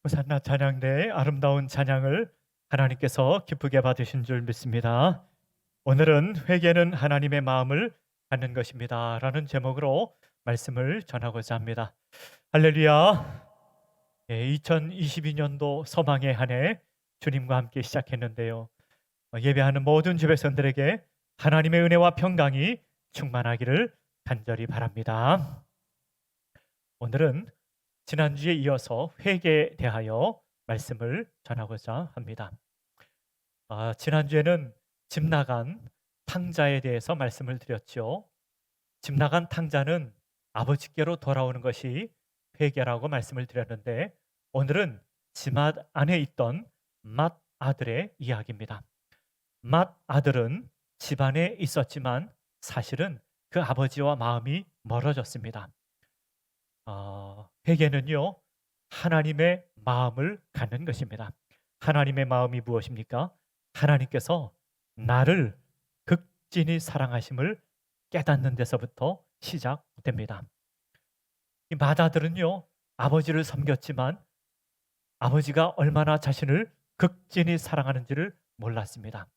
호산나 찬양대의 아름다운 찬양을 하나님께서 기쁘게 받으신 줄 믿습니다. 오늘은 회개는 하나님의 마음을 갖는 것입니다 라는 제목으로 말씀을 전하고자 합니다. 할렐루야. 2022년도 소망의 한 해 주님과 함께 시작했는데요. 예배하는 모든 주백성들에게 하나님의 은혜와 평강이 충만하기를 간절히 바랍니다. 오늘은 지난주에 이어서 회개에 대하여 말씀을 전하고자 합니다. 지난주에는 집 나간 탕자에 대해서 말씀을 드렸죠. 집 나간 탕자는 아버지께로 돌아오는 것이 회개라고 말씀을 드렸는데, 오늘은 집 안에 있던 맏 아들의 이야기입니다. 맏 아들은 집 안에 있었지만 사실은 그 아버지와 마음이 멀어졌습니다. 회개는요, 하나님의 마음을 갖는 것입니다. 하나님의 마음이 무엇입니까? 하나님께서 나를 극진히 사랑하심을 깨닫는 데서부터 시작됩니다. 이 맏아들은요, 아버지를 섬겼지만 아버지가 얼마나 자신을 극진히 사랑하는지를 몰랐습니다.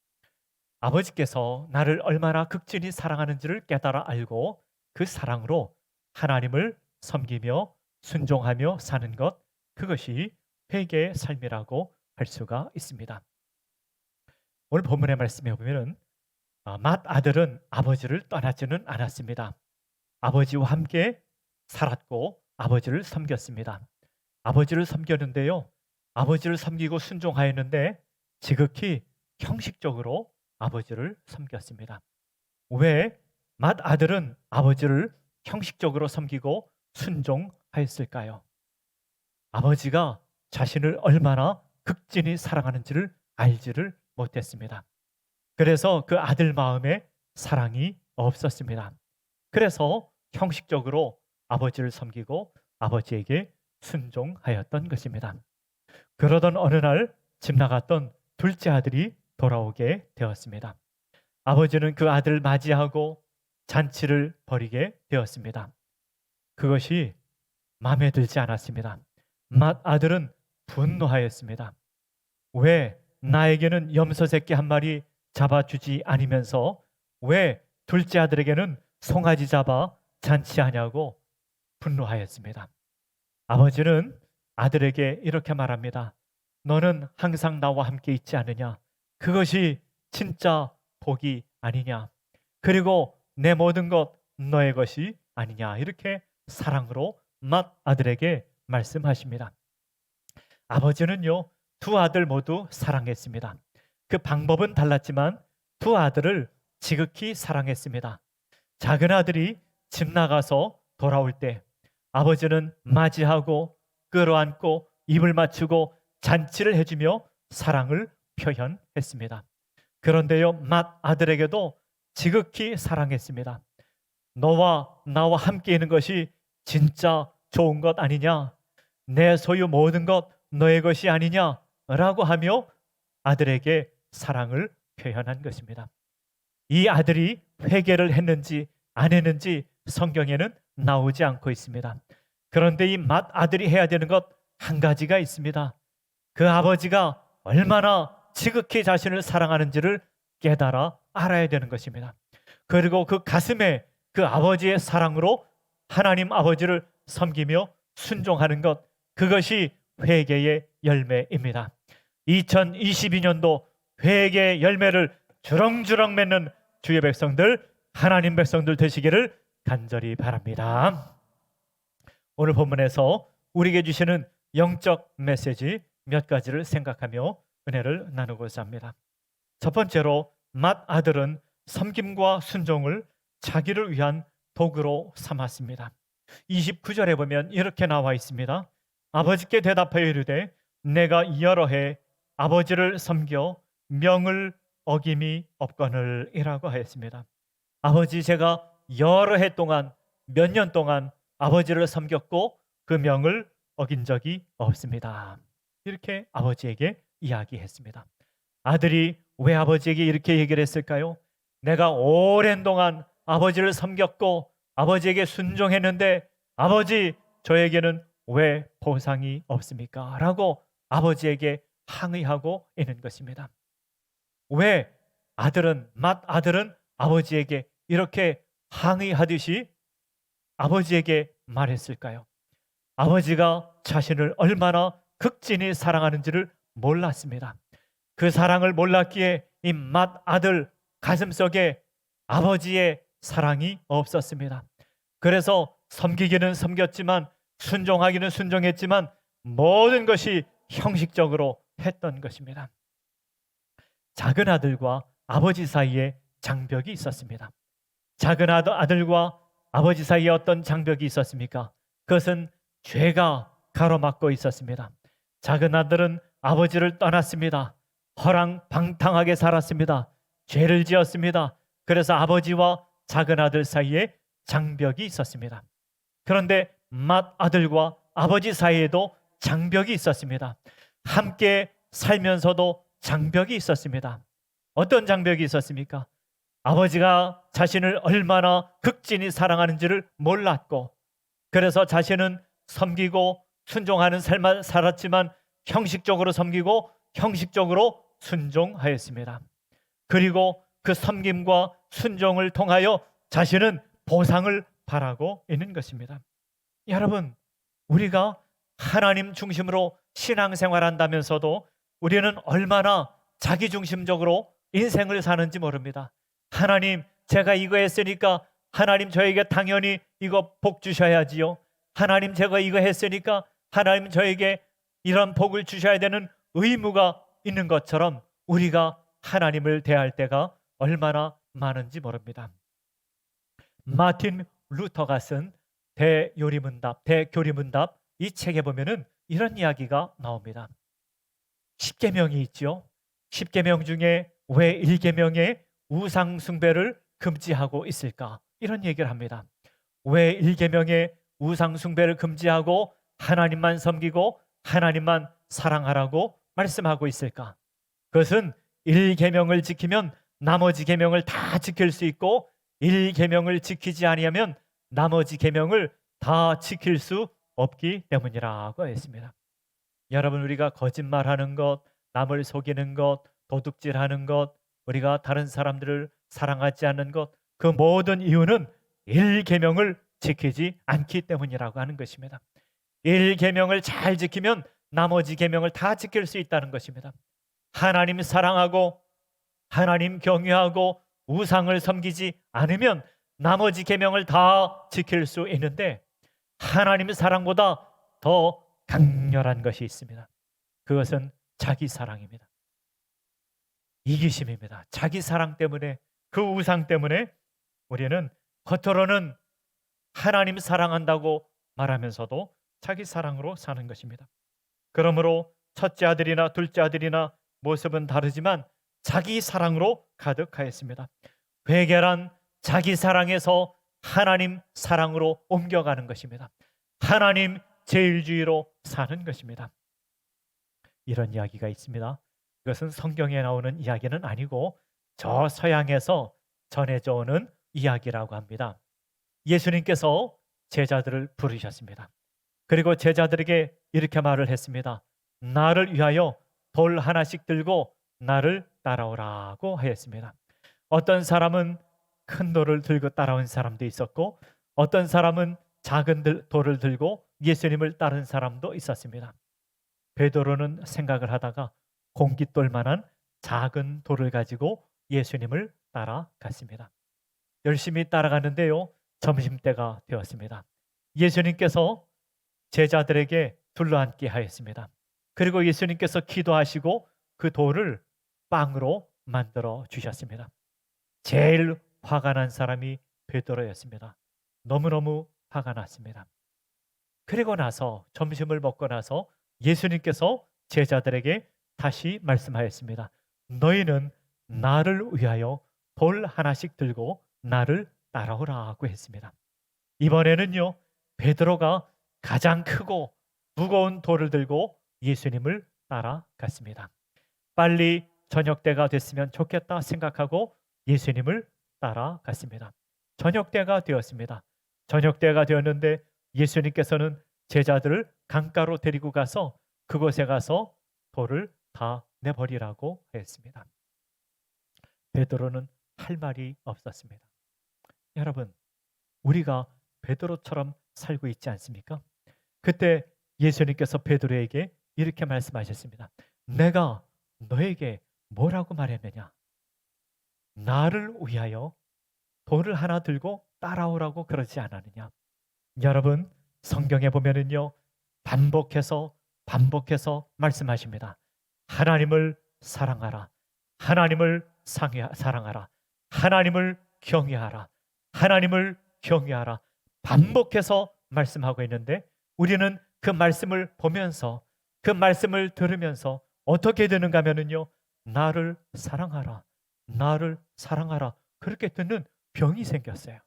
아버지께서 나를 얼마나 극진히 사랑하는지를 깨달아 알고 그 사랑으로 하나님을 섬기며 순종하며 사는 것, 그것이 회개의 삶이라고 할 수가 있습니다. 오늘 본문의 말씀에 보면은 맏아들은 아버지를 떠나지는 않았습니다. 아버지와 함께 살았고 아버지를 섬겼습니다. 아버지를 섬겼는데요, 아버지를 섬기고 순종하였는데 지극히 형식적으로 아버지를 섬겼습니다. 왜 맏아들은 아버지를 형식적으로 섬기고 순종하였을까요? 아버지가 자신을 얼마나 극진히 사랑하는지를 알지를 못했습니다. 그래서 그 아들 마음에 사랑이 없었습니다. 그래서 형식적으로 아버지를 섬기고 아버지에게 순종하였던 것입니다. 그러던 어느 날 집 나갔던 둘째 아들이 돌아오게 되었습니다. 아버지는 그 아들을 맞이하고 잔치를 벌이게 되었습니다. 그것이 마음에 들지 않았습니다. 맏아들은 분노하였습니다. 왜 나에게는 염소 새끼 한 마리 잡아주지 않으면서 왜 둘째 아들에게는 송아지 잡아 잔치하냐고 분노하였습니다. 아버지는 아들에게 이렇게 말합니다. 너는 항상 나와 함께 있지 않느냐? 그것이 진짜 복이 아니냐? 그리고 내 모든 것 너의 것이 아니냐? 이렇게 사랑으로 맏아들에게 말씀하십니다. 아버지는요, 두 아들 모두 사랑했습니다. 그 방법은 달랐지만 두 아들을 지극히 사랑했습니다. 작은 아들이 집 나가서 돌아올 때 아버지는 맞이하고 끌어안고 입을 맞추고 잔치를 해주며 사랑을 표현했습니다. 그런데요, 맏아들에게도 지극히 사랑했습니다. 너와 나와 함께 있는 것이 진짜 좋은 것 아니냐? 내 소유 모든 것 너의 것이 아니냐? 라고 하며 아들에게 사랑을 표현한 것입니다. 이 아들이 회개를 했는지 안 했는지 성경에는 나오지 않고 있습니다. 그런데 이 맏아들이 해야 되는 것 한 가지가 있습니다. 그 아버지가 얼마나 지극히 자신을 사랑하는지를 깨달아 알아야 되는 것입니다. 그리고 그 가슴에 그 아버지의 사랑으로 하나님 아버지를 섬기며 순종하는 것, 그것이 회개의 열매입니다. 2022년도 회개의 열매를 주렁주렁 맺는 주의 백성들, 하나님 백성들 되시기를 간절히 바랍니다. 오늘 본문에서 우리에게 주시는 영적 메시지 몇 가지를 생각하며 은혜를 나누고자 합니다. 첫 번째로 맏아들은 섬김과 순종을 자기를 위한 도구로 삼았습니다. 29절에 보면 이렇게 나와 있습니다. 아버지께 대답하여 이르되 내가 여러 해 아버지를 섬겨 명을 어김이 없거늘 이라고 하였습니다. 아버지, 제가 여러 해 동안, 몇 년 동안 아버지를 섬겼고 그 명을 어긴 적이 없습니다. 이렇게 아버지에게 이야기했습니다. 아들이 왜 아버지에게 이렇게 얘기를 했을까요? 내가 오랜 동안 아버지를 섬겼고 아버지에게 순종했는데 아버지, 저에게는 왜 보상이 없습니까? 라고 아버지에게 항의하고 있는 것입니다. 왜 맏아들은 아버지에게 이렇게 항의하듯이 아버지에게 말했을까요? 아버지가 자신을 얼마나 극진히 사랑하는지를 몰랐습니다. 그 사랑을 몰랐기에 이 맏아들 가슴속에 아버지의 사랑이 없었습니다. 그래서 섬기기는 섬겼지만, 순종하기는 순종했지만, 모든 것이 형식적으로 했던 것입니다. 작은 아들과 아버지 사이에 장벽이 있었습니다. 작은 아들과 아버지 사이에 어떤 장벽이 있었습니까? 그것은 죄가 가로막고 있었습니다. 작은 아들은 아버지를 떠났습니다. 허랑방탕하게 살았습니다. 죄를 지었습니다. 그래서 아버지와 작은 아들 사이에 장벽이 있었습니다. 그런데 맏아들과 아버지 사이에도 장벽이 있었습니다. 함께 살면서도 장벽이 있었습니다. 어떤 장벽이 있었습니까? 아버지가 자신을 얼마나 극진히 사랑하는지를 몰랐고, 그래서 자신은 섬기고 순종하는 삶을 살았지만 형식적으로 섬기고 형식적으로 순종하였습니다. 그리고 그 섬김과 순종을 통하여 자신은 보상을 바라고 있는 것입니다. 여러분, 우리가 하나님 중심으로 신앙생활 한다면서도 우리는 얼마나 자기중심적으로 인생을 사는지 모릅니다. 하나님, 제가 이거 했으니까 하나님 저에게 당연히 이거 복 주셔야지요. 하나님, 제가 이거 했으니까 하나님 저에게 이런 복을 주셔야 되는 의무가 있는 것처럼 우리가 하나님을 대할 때가 얼마나 많은지 모릅니다. 마틴 루터가 쓴 대교리문답 이 책에 보면은 이런 이야기가 나옵니다. 10계명이 있죠. 10계명 중에 왜 1계명에 우상 숭배를 금지하고 있을까? 이런 얘기를 합니다. 왜 1계명에 우상 숭배를 금지하고 하나님만 섬기고 하나님만 사랑하라고 말씀하고 있을까? 그것은 1계명을 지키면 나머지 계명을 다 지킬 수 있고 1계명을 지키지 아니하면 나머지 계명을 다 지킬 수 없기 때문이라고 했습니다. 여러분, 우리가 거짓말하는 것, 남을 속이는 것, 도둑질하는 것, 우리가 다른 사람들을 사랑하지 않는 것, 그 모든 이유는 1계명을 지키지 않기 때문이라고 하는 것입니다. 1계명을 잘 지키면 나머지 계명을 다 지킬 수 있다는 것입니다. 하나님 사랑하고 하나님 경외하고 우상을 섬기지 않으면 나머지 계명을 다 지킬 수 있는데, 하나님 사랑보다 더 강렬한 것이 있습니다. 그것은 자기 사랑입니다. 이기심입니다. 자기 사랑 때문에, 그 우상 때문에 우리는 겉으로는 하나님 사랑한다고 말하면서도 자기 사랑으로 사는 것입니다. 그러므로 첫째 아들이나 둘째 아들이나 모습은 다르지만 자기 사랑으로 가득하였습니다. 회개란 자기 사랑에서 하나님 사랑으로 옮겨가는 것입니다. 하나님 제일주의로 사는 것입니다. 이런 이야기가 있습니다. 이것은 성경에 나오는 이야기는 아니고 저 서양에서 전해져 오는 이야기라고 합니다. 예수님께서 제자들을 부르셨습니다. 그리고 제자들에게 이렇게 말을 했습니다. 나를 위하여 돌 하나씩 들고 나를 따라오라고 하였습니다. 어떤 사람은 큰 돌을 들고 따라온 사람도 있었고, 어떤 사람은 작은 돌을 들고 예수님을 따른 사람도 있었습니다. 베드로는 생각을 하다가 공깃돌만한 작은 돌을 가지고 예수님을 따라갔습니다. 열심히 따라가는데요, 점심때가 되었습니다. 예수님께서 제자들에게 둘러앉게 하였습니다. 그리고 예수님께서 기도하시고 그 돌을 빵으로 만들어 주셨습니다. 제일 화가 난 사람이 베드로였습니다. 너무너무 화가 났습니다. 그리고 나서 점심을 먹고 나서 예수님께서 제자들에게 다시 말씀하였습니다. 너희는 나를 위하여 돌 하나씩 들고 나를 따라오라고 했습니다. 이번에는요, 베드로가 가장 크고 무거운 돌을 들고 예수님을 따라갔습니다. 빨리 저녁 때가 됐으면 좋겠다 생각하고 예수님을 따라갔습니다. 저녁 때가 되었습니다. 저녁 때가 되었는데 예수님께서는 제자들을 강가로 데리고 가서 그곳에 가서 돌을 다 내버리라고 했습니다. 베드로는 할 말이 없었습니다. 여러분, 우리가 베드로처럼 살고 있지 않습니까? 그때 예수님께서 베드로에게 이렇게 말씀하셨습니다. 내가 너에게 뭐라고 말했느냐? 나를 위하여 돌을 하나 들고 따라오라고 그러지 않았느냐? 여러분, 성경에 보면은요, 반복해서 말씀하십니다. 하나님을 사랑하라. 하나님을 사랑하라. 하나님을 경외하라. 하나님을 경외하라. 반복해서 말씀하고 있는데 우리는 그 말씀을 보면서 그 말씀을 들으면서 어떻게 되는가 하면은요, 나를 사랑하라. 나를 사랑하라. 그렇게 듣는 병이 생겼어요.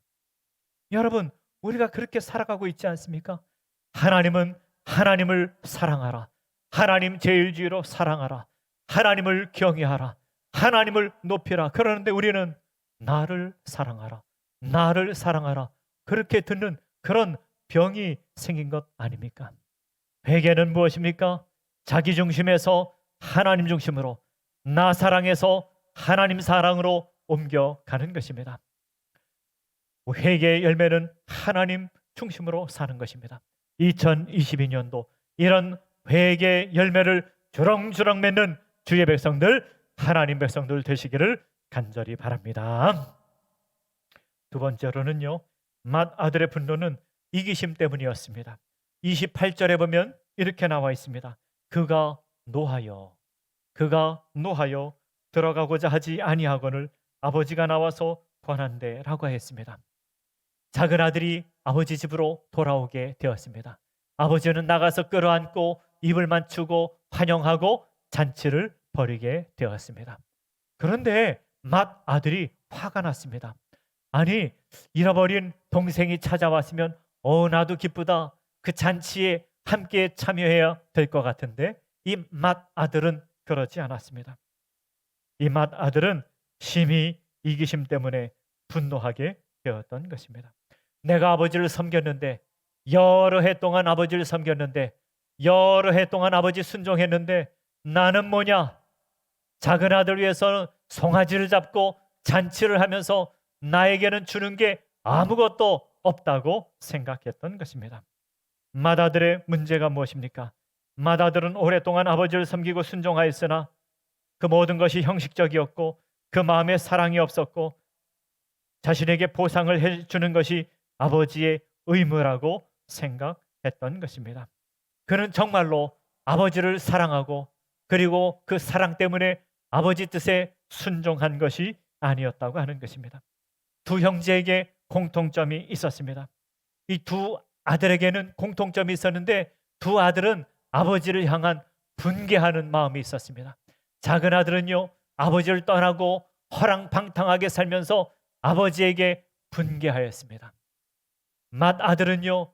여러분, 우리가 그렇게 살아가고 있지 않습니까? 하나님은 하나님을 사랑하라. 하나님 제일주의로 사랑하라. 하나님을 경외하라. 하나님을 높이라. 그러는데 우리는 나를 사랑하라. 나를 사랑하라. 그렇게 듣는 그런 병이 생긴 것 아닙니까? 회개는 무엇입니까? 자기 중심에서 하나님 중심으로, 나 사랑에서 하나님 사랑으로 옮겨가는 것입니다. 회개의 열매는 하나님 중심으로 사는 것입니다. 2022년도 이런 회개의 열매를 주렁주렁 맺는 주의 백성들, 하나님 백성들 되시기를 간절히 바랍니다. 두 번째로는요, 맏아들의 분노는 이기심 때문이었습니다. 28절에 보면 이렇게 나와 있습니다. 그가 노하여 들어가고자 하지 아니하거늘 아버지가 나와서 권한대라고 했습니다. 작은 아들이 아버지 집으로 돌아오게 되었습니다. 아버지는 나가서 끌어안고 입을 맞추고 환영하고 잔치를 벌이게 되었습니다. 그런데 맏아들이 화가 났습니다. 아니, 잃어버린 동생이 찾아왔으면 나도 기쁘다. 그 잔치에 함께 참여해야 될 것 같은데 이 맏아들은 그러지 않았습니다. 이 맏아들은 심히 이기심 때문에 분노하게 되었던 것입니다. 내가 아버지를 섬겼는데, 여러 해 동안 아버지를 섬겼는데, 여러 해 동안 아버지 순종했는데 나는 뭐냐? 작은 아들 위해서 송아지를 잡고 잔치를 하면서 나에게는 주는 게 아무것도 없다고 생각했던 것입니다. 맏아들의 문제가 무엇입니까? 맏아들은 오랫동안 아버지를 섬기고 순종하였으나 그 모든 것이 형식적이었고 그 마음에 사랑이 없었고 자신에게 보상을 해주는 것이 아버지의 의무라고 생각했던 것입니다. 그는 정말로 아버지를 사랑하고 그리고 그 사랑 때문에 아버지 뜻에 순종한 것이 아니었다고 하는 것입니다. 두 형제에게 공통점이 있었습니다. 이 두 아들에게는 공통점이 있었는데 두 아들은 아버지를 향한 분개하는 마음이 있었습니다. 작은 아들은요, 아버지를 떠나고 허랑방탕하게 살면서 아버지에게 분개하였습니다. 맏아들은요,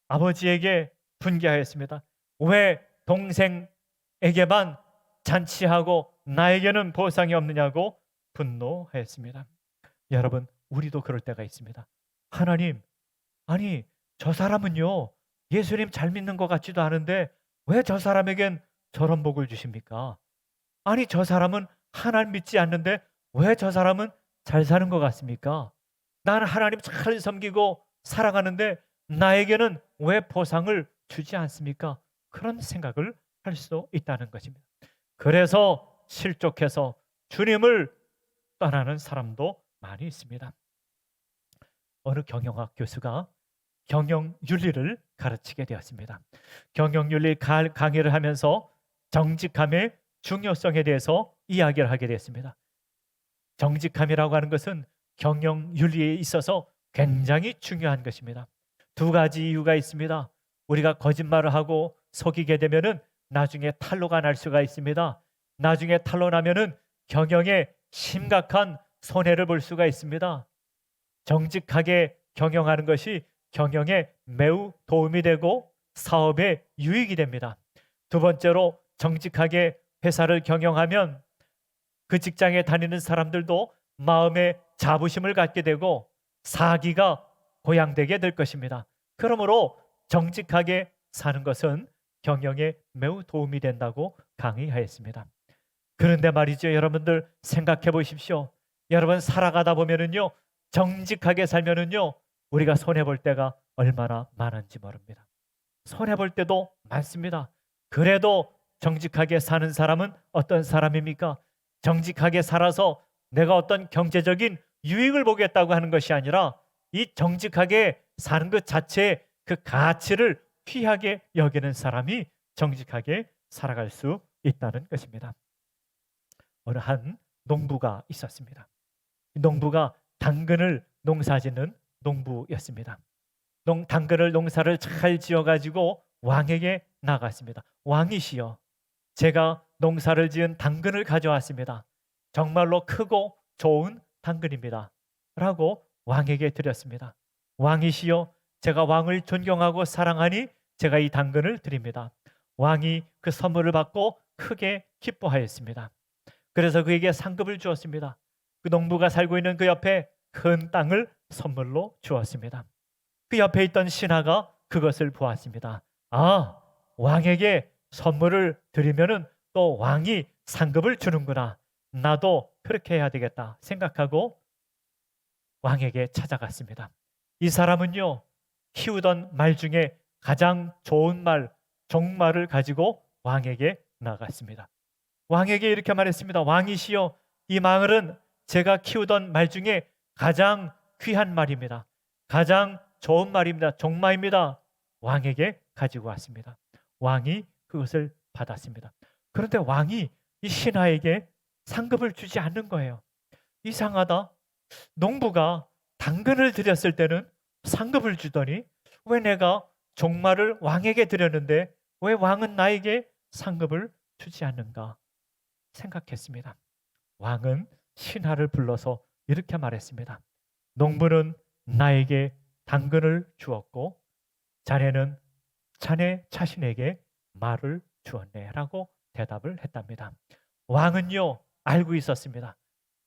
아버지에게 분개하였습니다. 왜 동생에게만 잔치하고 나에게는 보상이 없느냐고 분노했습니다. 여러분, 우리도 그럴 때가 있습니다. 하나님, 아니 저 사람은요 예수님 잘 믿는 것 같지도 않은데 왜 저 사람에겐 저런 복을 주십니까? 아니 저 사람은 하나님 믿지 않는데 왜 저 사람은 잘 사는 것 같습니까? 나는 하나님 잘 섬기고 살아가는데 나에게는 왜 보상을 주지 않습니까? 그런 생각을 할 수 있다는 것입니다. 그래서 실족해서 주님을 떠나는 사람도 많이 있습니다. 어느 경영학 교수가 경영윤리를 가르치게 되었습니다. 경영윤리 강의를 하면서 정직함의 중요성에 대해서 이야기를 하게 되었습니다. 정직함이라고 하는 것은 경영윤리에 있어서 굉장히 중요한 것입니다. 두 가지 이유가 있습니다. 우리가 거짓말을 하고 속이게 되면은 나중에 탄로가 날 수가 있습니다. 나중에 탄로 나면은 경영에 심각한 손해를 볼 수가 있습니다. 정직하게 경영하는 것이 경영에 매우 도움이 되고 사업에 유익이 됩니다. 두 번째로 정직하게 회사를 경영하면 그 직장에 다니는 사람들도 마음에 자부심을 갖게 되고 사기가 고양되게 될 것입니다. 그러므로 정직하게 사는 것은 경영에 매우 도움이 된다고 강의하였습니다. 그런데 말이죠, 여러분들 생각해 보십시오. 여러분 살아가다 보면은요, 정직하게 살면은요, 우리가 손해 볼 때가 얼마나 많은지 모릅니다. 손해 볼 때도 많습니다. 그래도 정직하게 사는 사람은 어떤 사람입니까? 정직하게 살아서 내가 어떤 경제적인 유익을 보겠다고 하는 것이 아니라 이 정직하게 사는 것 자체의 그 가치를 귀하게 여기는 사람이 정직하게 살아갈 수 있다는 것입니다. 어느 한 농부가 있었습니다. 이 농부가 당근을 농사짓는 농부였습니다. 당근을 농사를 잘 지어가지고 왕에게 나갔습니다. 왕이시여, 제가 농사를 지은 당근을 가져왔습니다. 정말로 크고 좋은 당근입니다. 라고 왕에게 드렸습니다. 왕이시여, 제가 왕을 존경하고 사랑하니 제가 이 당근을 드립니다. 왕이 그 선물을 받고 크게 기뻐하였습니다. 그래서 그에게 상급을 주었습니다. 그 농부가 살고 있는 그 옆에 큰 땅을 선물로 주었습니다. 그 옆에 있던 신하가 그것을 보았습니다. 아, 왕에게 선물을 드리면은 또 왕이 상급을 주는구나. 나도 그렇게 해야 되겠다 생각하고 왕에게 찾아갔습니다. 이 사람은요, 키우던 말 중에 가장 좋은 말, 종말을 가지고 왕에게 나갔습니다. 왕에게 이렇게 말했습니다. 왕이시여, 이 말은 제가 키우던 말 중에 가장 귀한 말입니다. 가장 좋은 말입니다. 종말입니다. 왕에게 가지고 왔습니다. 왕이 그것을 받았습니다. 그런데 왕이 이 신하에게 상급을 주지 않는 거예요. 이상하다. 농부가 당근을 드렸을 때는 상급을 주더니 왜 내가 종말을 왕에게 드렸는데 왜 왕은 나에게 상급을 주지 않는가 생각했습니다. 왕은 신하를 불러서 이렇게 말했습니다. 농부는 나에게 당근을 주었고 자네는 자네 자신에게 말을 주었네 라고 대답을 했답니다. 왕은요, 알고 있었습니다.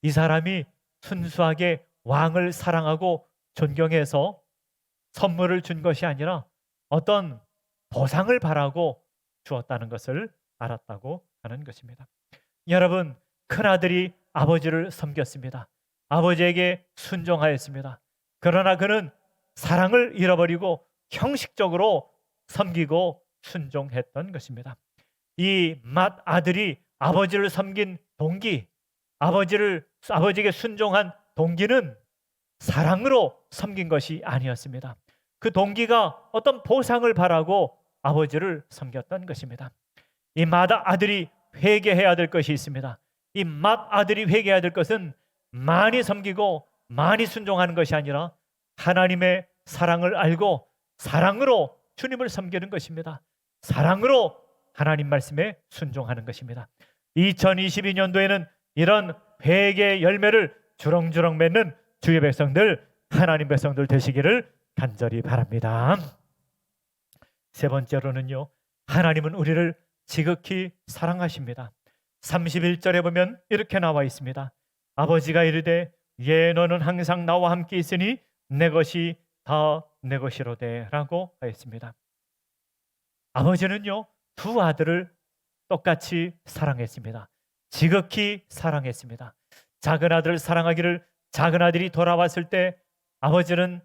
이 사람이 순수하게 왕을 사랑하고 존경해서 선물을 준 것이 아니라 어떤 보상을 바라고 주었다는 것을 알았다고 하는 것입니다. 여러분, 큰아들이 아버지를 섬겼습니다. 아버지에게 순종하였습니다. 그러나 그는 사랑을 잃어버리고 형식적으로 섬기고 순종했던 것입니다. 이 맏아들이 아버지를 섬긴 동기, 아버지에게 순종한 동기는 사랑으로 섬긴 것이 아니었습니다. 그 동기가 어떤 보상을 바라고 아버지를 섬겼던 것입니다. 이 맏아들이 회개해야 될 것이 있습니다. 이 맏아들이 회개해야 될 것은 많이 섬기고 많이 순종하는 것이 아니라 하나님의 사랑을 알고 사랑으로 주님을 섬기는 것입니다. 사랑으로 하나님 말씀에 순종하는 것입니다. 2022년도에는 이런 회개의 열매를 주렁주렁 맺는 주의 백성들, 하나님 백성들 되시기를 간절히 바랍니다. 세 번째로는요, 하나님은 우리를 지극히 사랑하십니다. 31절에 보면 이렇게 나와 있습니다. 아버지가 이르되 예 너는 항상 나와 함께 있으니 내 것이 다 내 것이로되 라고 하였습니다. 아버지는요, 두 아들을 똑같이 사랑했습니다. 지극히 사랑했습니다. 작은 아들을 사랑하기를 작은 아들이 돌아왔을 때 아버지는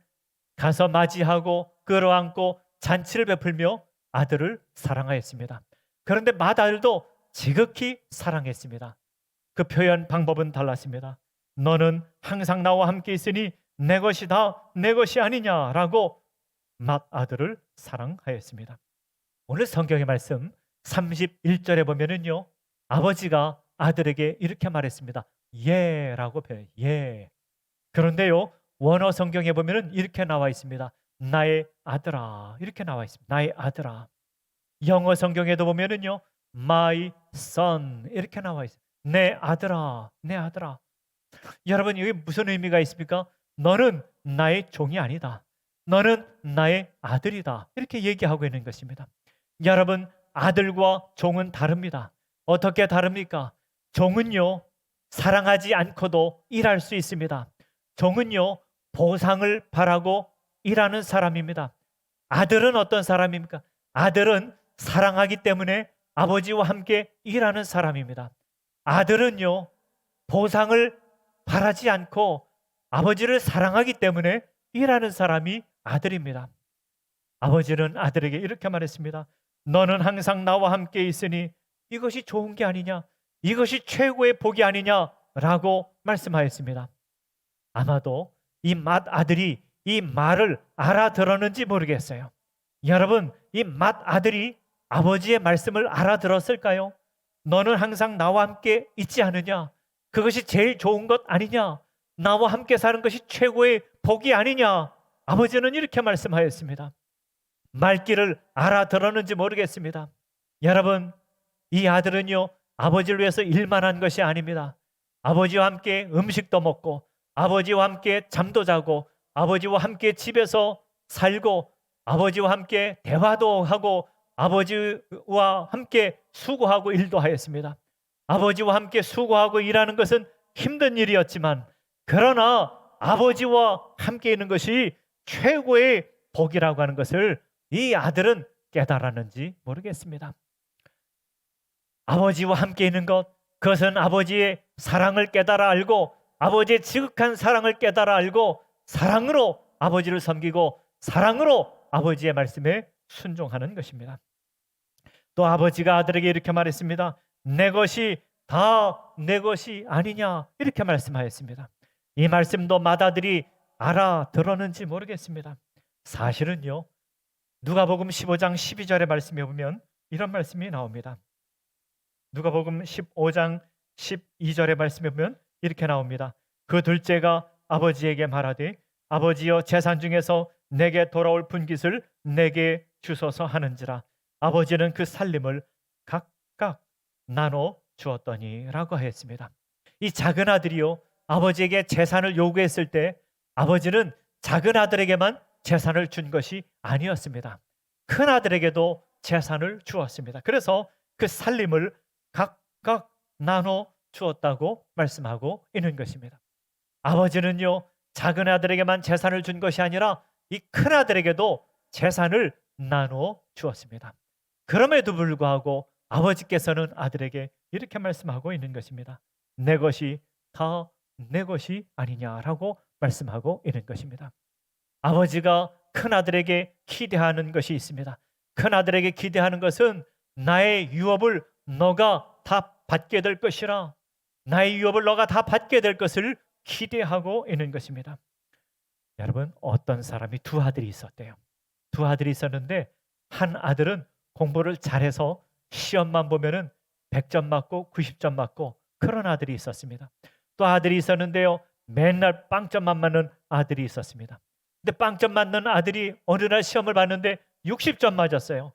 가서 맞이하고 끌어안고 잔치를 베풀며 아들을 사랑하였습니다. 그런데 맏아들도 지극히 사랑했습니다. 그 표현 방법은 달랐습니다. 너는 항상 나와 함께 있으니 내 것이다 내 것이 아니냐라고 맏아들을 사랑하였습니다. 오늘 성경의 말씀 31절에 보면은요, 아버지가 아들에게 이렇게 말했습니다. 예라고 표현해요. 예. 그런데요, 원어 성경에 보면은 이렇게 나와 있습니다. 나의 아들아 이렇게 나와 있습니다. 나의 아들아. 영어 성경에도 보면은요, my son 이렇게 나와 있어요. 내 아들아, 내 아들아. 여러분, 이게 무슨 의미가 있습니까? 너는 나의 종이 아니다. 너는 나의 아들이다. 이렇게 얘기하고 있는 것입니다. 여러분, 아들과 종은 다릅니다. 어떻게 다릅니까? 종은요, 사랑하지 않고도 일할 수 있습니다. 종은요, 보상을 바라고 일하는 사람입니다. 아들은 어떤 사람입니까? 아들은 사랑하기 때문에 아버지와 함께 일하는 사람입니다. 아들은요, 보상을 바라지 않고 아버지를 사랑하기 때문에 일하는 사람이 아들입니다. 아버지는 아들에게 이렇게 말했습니다. 너는 항상 나와 함께 있으니 이것이 좋은 게 아니냐, 이것이 최고의 복이 아니냐 라고 말씀하였습니다. 아마도 이 맏아들이 이 말을 알아들었는지 모르겠어요. 여러분, 이 맏아들이 아버지의 말씀을 알아들었을까요? 너는 항상 나와 함께 있지 않느냐, 그것이 제일 좋은 것 아니냐, 나와 함께 사는 것이 최고의 복이 아니냐. 아버지는 이렇게 말씀하였습니다. 말귀를 알아들었는지 모르겠습니다. 여러분, 이 아들은요, 아버지를 위해서 일만 한 것이 아닙니다. 아버지와 함께 음식도 먹고, 아버지와 함께 잠도 자고, 아버지와 함께 집에서 살고, 아버지와 함께 대화도 하고, 아버지와 함께 수고하고 일도 하였습니다. 아버지와 함께 수고하고 일하는 것은 힘든 일이었지만, 그러나 아버지와 함께 있는 것이 최고의 복이라고 하는 것을 이 아들은 깨달았는지 모르겠습니다. 아버지와 함께 있는 것, 그것은 아버지의 사랑을 깨달아 알고, 아버지의 지극한 사랑을 깨달아 알고, 사랑으로 아버지를 섬기고 사랑으로 아버지의 말씀에 순종하는 것입니다. 또 아버지가 아들에게 이렇게 말했습니다. 내 것이 다 내 것이 아니냐, 이렇게 말씀하였습니다. 이 말씀도 맏아들이 알아들었는지 모르겠습니다. 사실은요, 누가복음 15장 12절의 말씀에 보면 이런 말씀이 나옵니다. 누가복음 15장 12절의 말씀에 보면 이렇게 나옵니다. 그 둘째가 아버지에게 말하되 아버지여, 재산 중에서 내게 돌아올 분깃을 내게 주소서 하는지라. 아버지는 그 살림을 각각 나눠 주었더니 라고 하였습니다. 이 작은 아들이요, 아버지에게 재산을 요구했을 때 아버지는 작은 아들에게만 재산을 준 것이 아니었습니다. 큰 아들에게도 재산을 주었습니다. 그래서 그 살림을 각각 나눠 주었다고 말씀하고 있는 것입니다. 아버지는요, 작은 아들에게만 재산을 준 것이 아니라 이 큰 아들에게도 재산을 나눠 주었습니다. 그럼에도 불구하고 아버지께서는 아들에게 이렇게 말씀하고 있는 것입니다. 내 것이 다 내 것이 아니냐라고 말씀하고 있는 것입니다. 아버지가 큰 아들에게 기대하는 것이 있습니다. 큰 아들에게 기대하는 것은 나의 유업을 너가 다 받게 될 것이라, 나의 유업을 너가 다 받게 될 것을 기대하고 있는 것입니다. 여러분, 어떤 사람이 두 아들이 있었대요. 두 아들이 있었는데 한 아들은 공부를 잘해서 시험만 보면은 100점 맞고 90점 맞고 그런 아들이 있었습니다. 또 아들이 있었는데요, 맨날 빵점만 맞는 아들이 있었습니다. 근데 빵점 맞는 아들이 어느 날 시험을 봤는데 60점 맞았어요.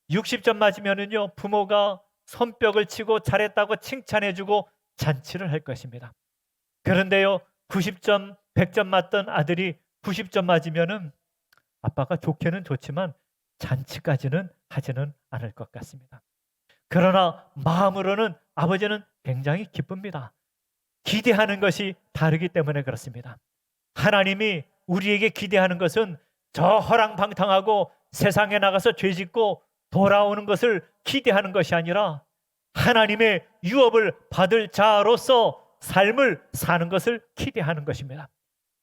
60점 맞으면은요, 부모가 손뼉을 치고 잘했다고 칭찬해주고 잔치를 할 것입니다. 그런데요, 90점, 100점 맞던 아들이 90점 맞으면은 아빠가 좋게는 좋지만 잔치까지는 하지는 않을 것 같습니다. 그러나 마음으로는 아버지는 굉장히 기쁩니다. 기대하는 것이 다르기 때문에 그렇습니다. 하나님이 우리에게 기대하는 것은 저 허랑방탕하고 세상에 나가서 죄짓고 돌아오는 것을 기대하는 것이 아니라 하나님의 유업을 받을 자로서 삶을 사는 것을 기대하는 것입니다.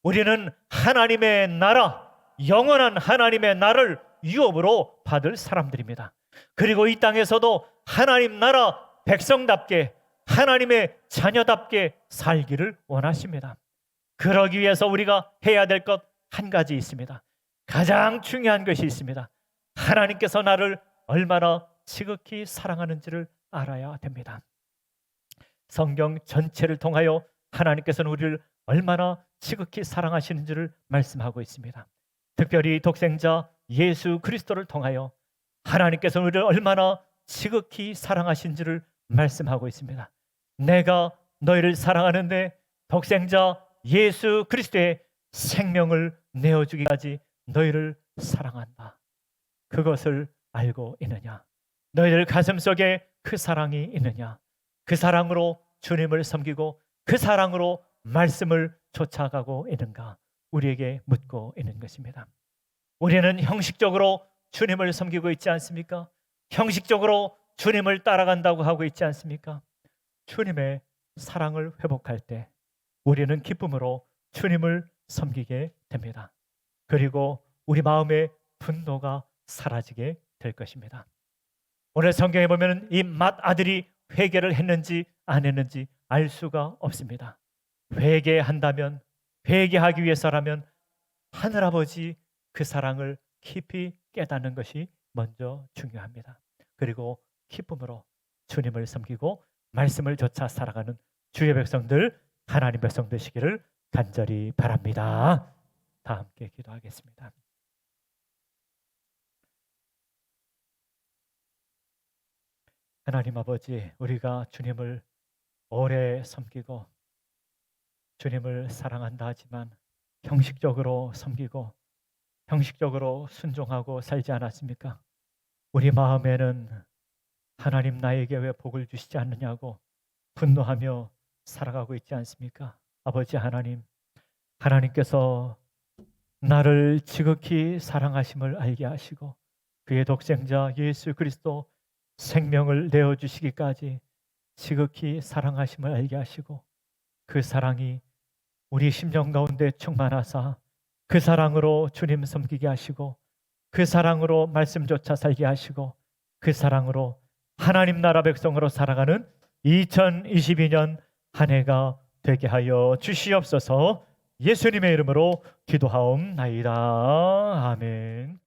우리는 하나님의 나라, 영원한 하나님의 나라를 유업으로 받을 사람들입니다. 그리고 이 땅에서도 하나님 나라 백성답게, 하나님의 자녀답게 살기를 원하십니다. 그러기 위해서 우리가 해야 될 것 한 가지 있습니다. 가장 중요한 것이 있습니다. 하나님께서 나를 얼마나 지극히 사랑하는지를 알아야 됩니다. 성경 전체를 통하여 하나님께서는 우리를 얼마나 지극히 사랑하시는지를 말씀하고 있습니다. 특별히 독생자 예수 그리스도를 통하여 하나님께서는 우리를 얼마나 지극히 사랑하신지를 말씀하고 있습니다. 내가 너희를 사랑하는데 독생자 예수 그리스도의 생명을 내어주기까지 너희를 사랑한다. 그것을 알고 있느냐? 너희들 가슴속에 그 사랑이 있느냐? 그 사랑으로 주님을 섬기고 그 사랑으로 말씀을 쫓아가고 있는가? 우리에게 묻고 있는 것입니다. 우리는 형식적으로 주님을 섬기고 있지 않습니까? 형식적으로 주님을 따라간다고 하고 있지 않습니까? 주님의 사랑을 회복할 때 우리는 기쁨으로 주님을 섬기게 됩니다. 그리고 우리 마음의 분노가 사라지게 될 것입니다. 오늘 성경에 보면 이 맏아들이 회개를 했는지 안 했는지 알 수가 없습니다. 회개한다면, 회개하기 위해서라면 하늘아버지 그 사랑을 깊이 깨닫는 것이 먼저 중요합니다. 그리고 기쁨으로 주님을 섬기고 말씀을 좇아 살아가는 주의 백성들, 하나님 백성 되시기를 간절히 바랍니다. 다 함께 기도하겠습니다. 하나님 아버지, 우리가 주님을 오래 섬기고 주님을 사랑한다 하지만 형식적으로 섬기고 형식적으로 순종하고 살지 않았습니까? 우리 마음에는 하나님 나에게 왜 복을 주시지 않느냐고 분노하며 살아가고 있지 않습니까? 아버지 하나님, 하나님께서 나를 지극히 사랑하심을 알게 하시고 그의 독생자 예수 그리스도 생명을 내어주시기까지 지극히 사랑하심을 알게 하시고 그 사랑이 우리 심령 가운데 충만하사 그 사랑으로 주님 섬기게 하시고 그 사랑으로 말씀조차 살게 하시고 그 사랑으로 하나님 나라 백성으로 살아가는 2022년 한 해가 되게 하여 주시옵소서. 예수님의 이름으로 기도하옵나이다. 아멘.